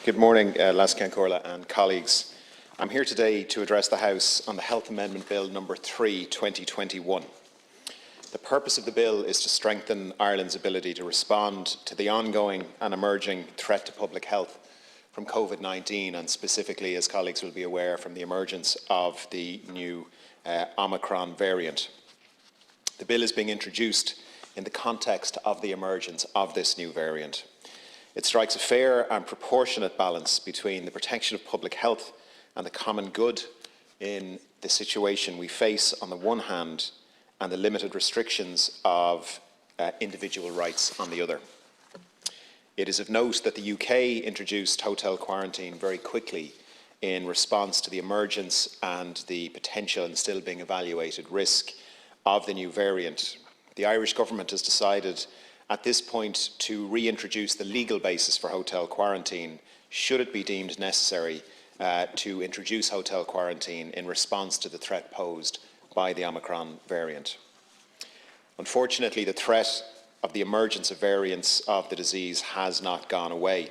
Good morning, Las Cancorla and colleagues. I'm here today to address the House on the Health Amendment Bill number 3, 2021. The purpose of the bill is to strengthen Ireland's ability to respond to the ongoing and emerging threat to public health from COVID-19 and specifically, as colleagues will be aware, from the emergence of the new Omicron variant. The bill is being introduced in the context of the emergence of this new variant. It strikes a fair and proportionate balance between the protection of public health and the common good in the situation we face on the one hand and the limited restrictions of individual rights on the other. It is of note that the UK introduced hotel quarantine very quickly in response to the emergence and the potential and still being evaluated risk of the new variant. The Irish government has decided at this point to reintroduce the legal basis for hotel quarantine should it be deemed necessary to introduce hotel quarantine in response to the threat posed by the Omicron variant. Unfortunately, the threat of the emergence of variants of the disease has not gone away.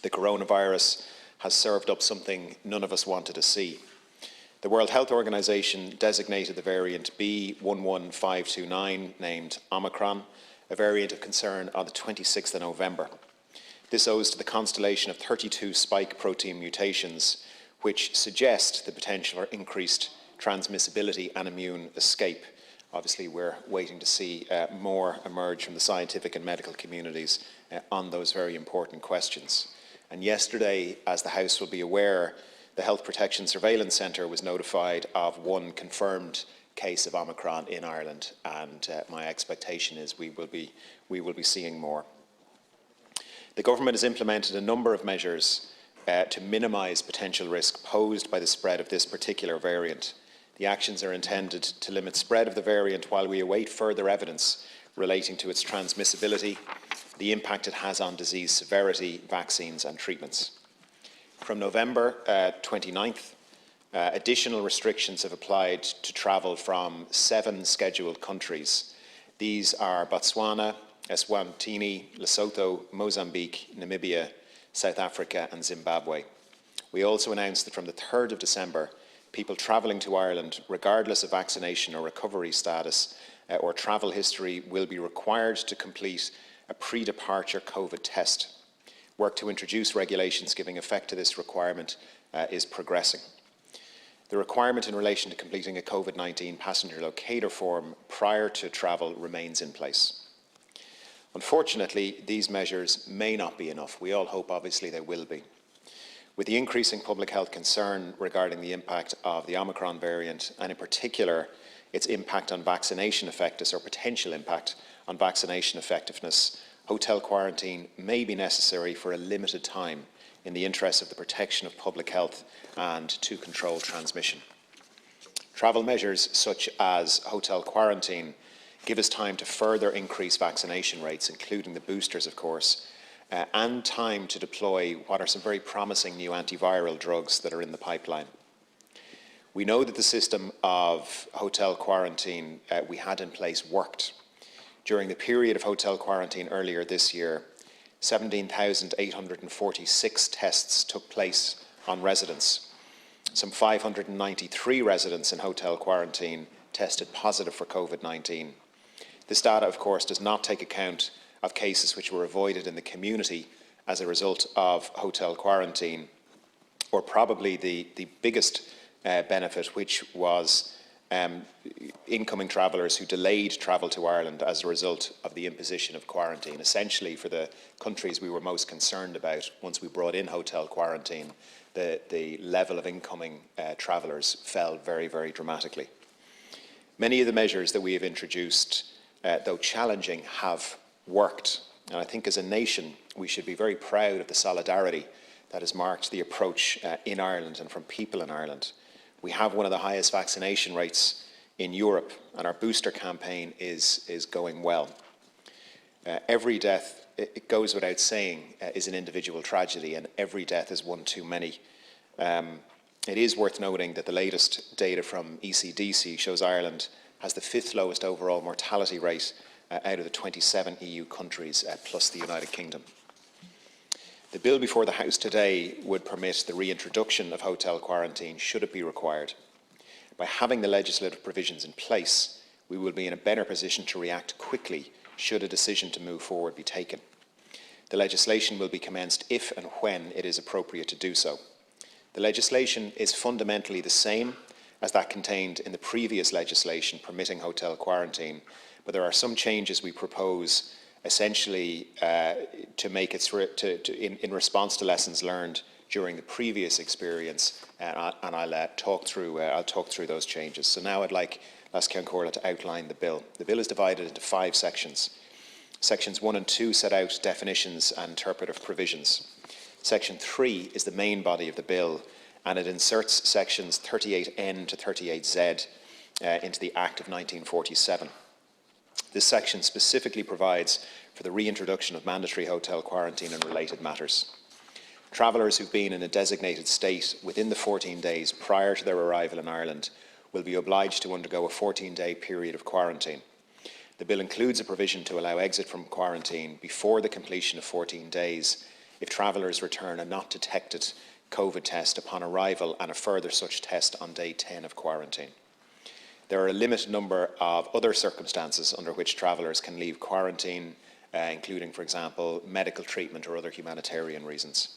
The coronavirus has served up something none of us wanted to see. The World Health Organization designated the variant B11529, named Omicron, a variant of concern on the 26th of November. This owes to the constellation of 32 spike protein mutations, which suggest the potential for increased transmissibility and immune escape. Obviously, we're waiting to see more emerge from the scientific and medical communities on those very important questions. And yesterday, as the House will be aware, the Health Protection Surveillance Centre was notified of one confirmed case of Omicron in Ireland, and my expectation is we will be seeing more. The government has implemented a number of measures to minimise potential risk posed by the spread of this particular variant. The actions are intended to limit spread of the variant while we await further evidence relating to its transmissibility, the impact it has on disease severity, vaccines and treatments. From November 29th, additional restrictions have applied to travel from 7 scheduled countries. These are Botswana, Eswatini, Lesotho, Mozambique, Namibia, South Africa and Zimbabwe. We also announced that from the 3rd of December, people travelling to Ireland, regardless of vaccination or recovery status or travel history, will be required to complete a pre-departure COVID test. Work to introduce regulations giving effect to this requirement is progressing. The requirement in relation to completing a COVID-19 passenger locator form prior to travel remains in place. Unfortunately, these measures may not be enough. We all hope, obviously, they will be. With the increasing public health concern regarding the impact of the Omicron variant, and in particular, its impact on vaccination effectiveness or potential impact on vaccination effectiveness, hotel quarantine may be necessary for a limited time in the interest of the protection of public health and to control transmission. Travel measures such as hotel quarantine give us time to further increase vaccination rates, including the boosters, of course, and time to deploy what are some very promising new antiviral drugs that are in the pipeline. We know that the system of hotel quarantine we had in place worked. During the period of hotel quarantine earlier this year, 17,846 tests took place on residents. Some 593 residents in hotel quarantine tested positive for COVID-19. This data, of course, does not take account of cases which were avoided in the community as a result of hotel quarantine, or probably the biggest benefit, which was incoming travellers who delayed travel to Ireland as a result of the imposition of quarantine. Essentially, for the countries we were most concerned about, once we brought in hotel quarantine, the level of incoming travellers fell very, very dramatically. Many of the measures that we have introduced, though challenging, have worked. And I think as a nation, we should be very proud of the solidarity that has marked the approach in Ireland and from people in Ireland. We have one of the highest vaccination rates in Europe, and our booster campaign is going well. Every death, it goes without saying, is an individual tragedy, and every death is one too many. It is worth noting that the latest data from ECDC shows Ireland has the 5th lowest overall mortality rate out of the 27 EU countries, plus the United Kingdom. The bill before the House today would permit the reintroduction of hotel quarantine should it be required. By having the legislative provisions in place, we will be in a better position to react quickly should a decision to move forward be taken. The legislation will be commenced if and when it is appropriate to do so. The legislation is fundamentally the same as that contained in the previous legislation permitting hotel quarantine, but there are some changes we propose essentially to make it in response to lessons learned during the previous experience, and I'll talk through those changes. So now I'd like Lascian Corla to outline the bill. The bill is divided into 5 sections. Sections 1 and 2 set out definitions and interpretive provisions. Section 3 is the main body of the bill, and it inserts sections 38N to 38Z into the Act of 1947. This section specifically provides for the reintroduction of mandatory hotel quarantine and related matters. Travellers who've been in a designated state within the 14 days prior to their arrival in Ireland will be obliged to undergo a 14-day period of quarantine. The bill includes a provision to allow exit from quarantine before the completion of 14 days if travellers return a not detected COVID test upon arrival and a further such test on day 10 of quarantine. There are a limited number of other circumstances under which travellers can leave quarantine, including, for example, medical treatment or other humanitarian reasons.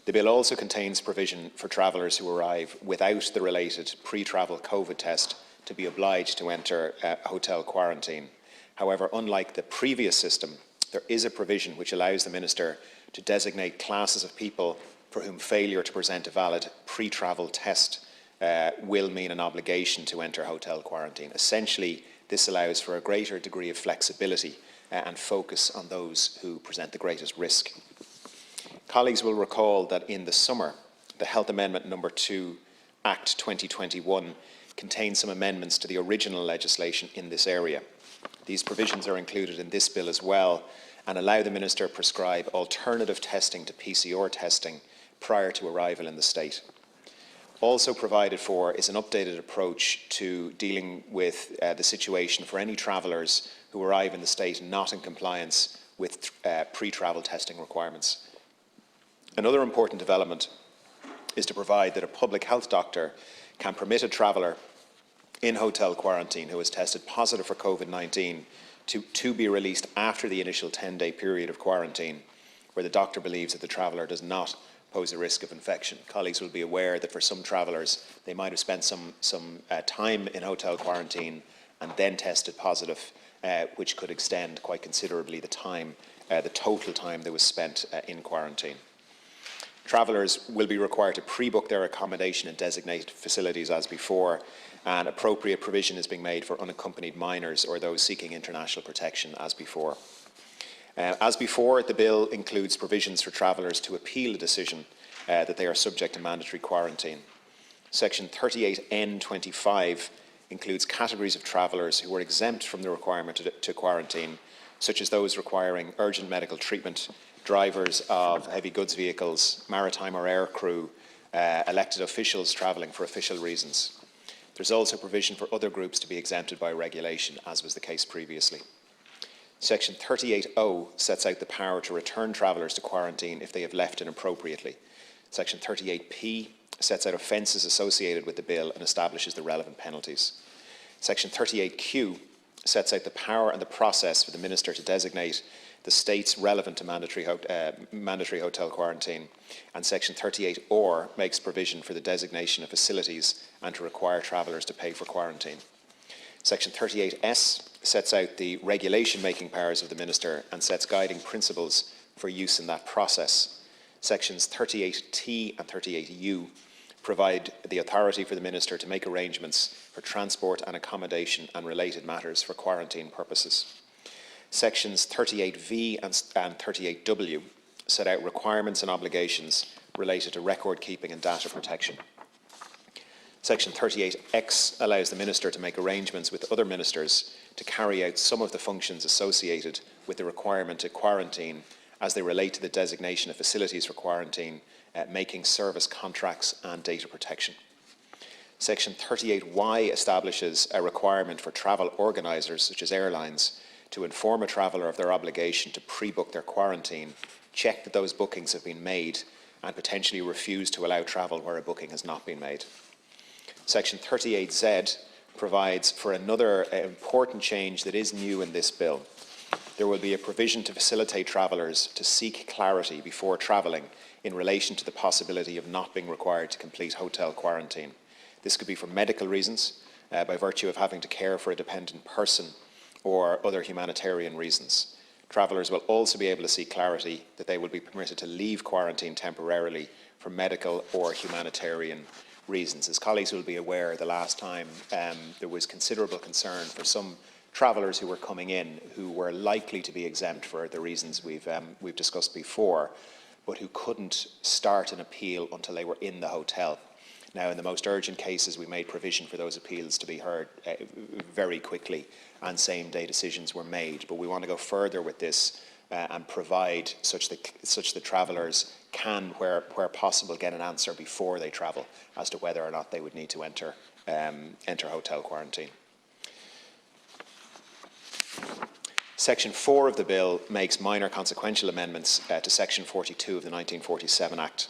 The bill also contains provision for travellers who arrive without the related pre-travel COVID test to be obliged to enter hotel quarantine. However, unlike the previous system, there is a provision which allows the Minister to designate classes of people for whom failure to present a valid pre-travel test will mean an obligation to enter hotel quarantine. Essentially, this allows for a greater degree of flexibility and focus on those who present the greatest risk. Colleagues will recall that in the summer, the Health Amendment No. 2 Act 2021 contained some amendments to the original legislation in this area. These provisions are included in this bill as well and allow the Minister to prescribe alternative testing to PCR testing prior to arrival in the state. Also provided for is an updated approach to dealing with the situation for any travellers who arrive in the state not in compliance with pre-travel testing requirements. Another important development is to provide that a public health doctor can permit a traveller in hotel quarantine who has tested positive for COVID-19 to be released after the initial 10-day period of quarantine, where the doctor believes that the traveller does not pose a risk of infection. Colleagues will be aware that for some travellers, they might have spent some time in hotel quarantine and then tested positive, which could extend quite considerably the total time that was spent in quarantine. Travellers will be required to pre-book their accommodation in designated facilities as before, and appropriate provision is being made for unaccompanied minors or those seeking international protection as before. As before, the bill includes provisions for travellers to appeal a decision that they are subject to mandatory quarantine. Section 38N25 includes categories of travellers who are exempt from the requirement to quarantine, such as those requiring urgent medical treatment, drivers of heavy goods vehicles, maritime or air crew, elected officials travelling for official reasons. There's also provision for other groups to be exempted by regulation, as was the case previously. Section 38O sets out the power to return travellers to quarantine if they have left inappropriately. Section 38P sets out offences associated with the bill and establishes the relevant penalties. Section 38Q sets out the power and the process for the Minister to designate the states relevant to mandatory hotel quarantine, and Section 38R makes provision for the designation of facilities and to require travellers to pay for quarantine. Section 38S sets out the regulation-making powers of the Minister and sets guiding principles for use in that process. Sections 38T and 38U provide the authority for the Minister to make arrangements for transport and accommodation and related matters for quarantine purposes. Sections 38V and 38W set out requirements and obligations related to record keeping and data protection. Section 38X allows the Minister to make arrangements with other ministers to carry out some of the functions associated with the requirement to quarantine as they relate to the designation of facilities for quarantine, making service contracts and data protection. Section 38Y establishes a requirement for travel organisers, such as airlines, to inform a traveller of their obligation to pre-book their quarantine check that those bookings have been made, and potentially refuse to allow travel where a booking has not been made. Section 38Z provides for another important change that is new in this bill. There will be a provision to facilitate travellers to seek clarity before travelling in relation to the possibility of not being required to complete hotel quarantine. This could be for medical reasons, by virtue of having to care for a dependent person, or other humanitarian reasons. Travellers will also be able to seek clarity that they will be permitted to leave quarantine temporarily for medical or humanitarian reasons. As colleagues will be aware, the last time there was considerable concern for some travellers who were coming in who were likely to be exempt for the reasons we've discussed before, but who couldn't start an appeal until they were in the hotel. Now, in the most urgent cases, we made provision for those appeals to be heard very quickly, and same-day decisions were made. But we want to go further with this and provide such that travellers can, where possible, get an answer before they travel as to whether or not they would need to enter hotel quarantine. Section 4 of the bill makes minor consequential amendments to Section 42 of the 1947 Act.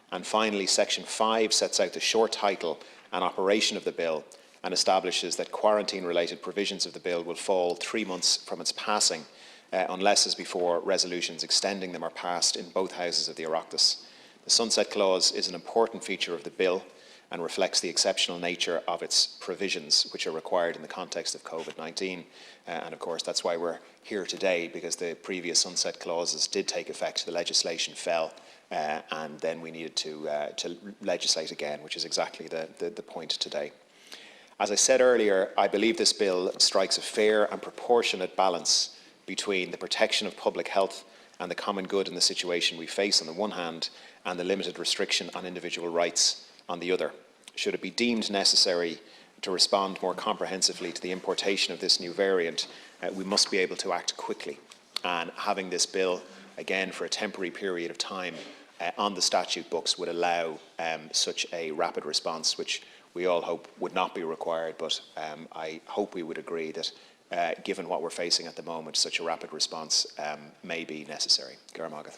And finally, Section 5 sets out the short title and operation of the bill, and establishes that quarantine-related provisions of the bill will fall 3 months from its passing, unless, as before, resolutions extending them are passed in both houses of the Oireachtas. The sunset clause is an important feature of the bill and reflects the exceptional nature of its provisions, which are required in the context of COVID-19. And of course, that's why we're here today, because the previous sunset clauses did take effect, the legislation fell, and then we needed to legislate again, which is exactly the point today. As I said earlier, I believe this bill strikes a fair and proportionate balance between the protection of public health and the common good in the situation we face on the one hand, and the limited restriction on individual rights on the other. Should it be deemed necessary to respond more comprehensively to the importation of this new variant, we must be able to act quickly. And having this bill, again for a temporary period of time, on the statute books would allow such a rapid response, which we all hope would not be required, but I hope we would agree that given what we're facing at the moment, such a rapid response may be necessary. Garamagat.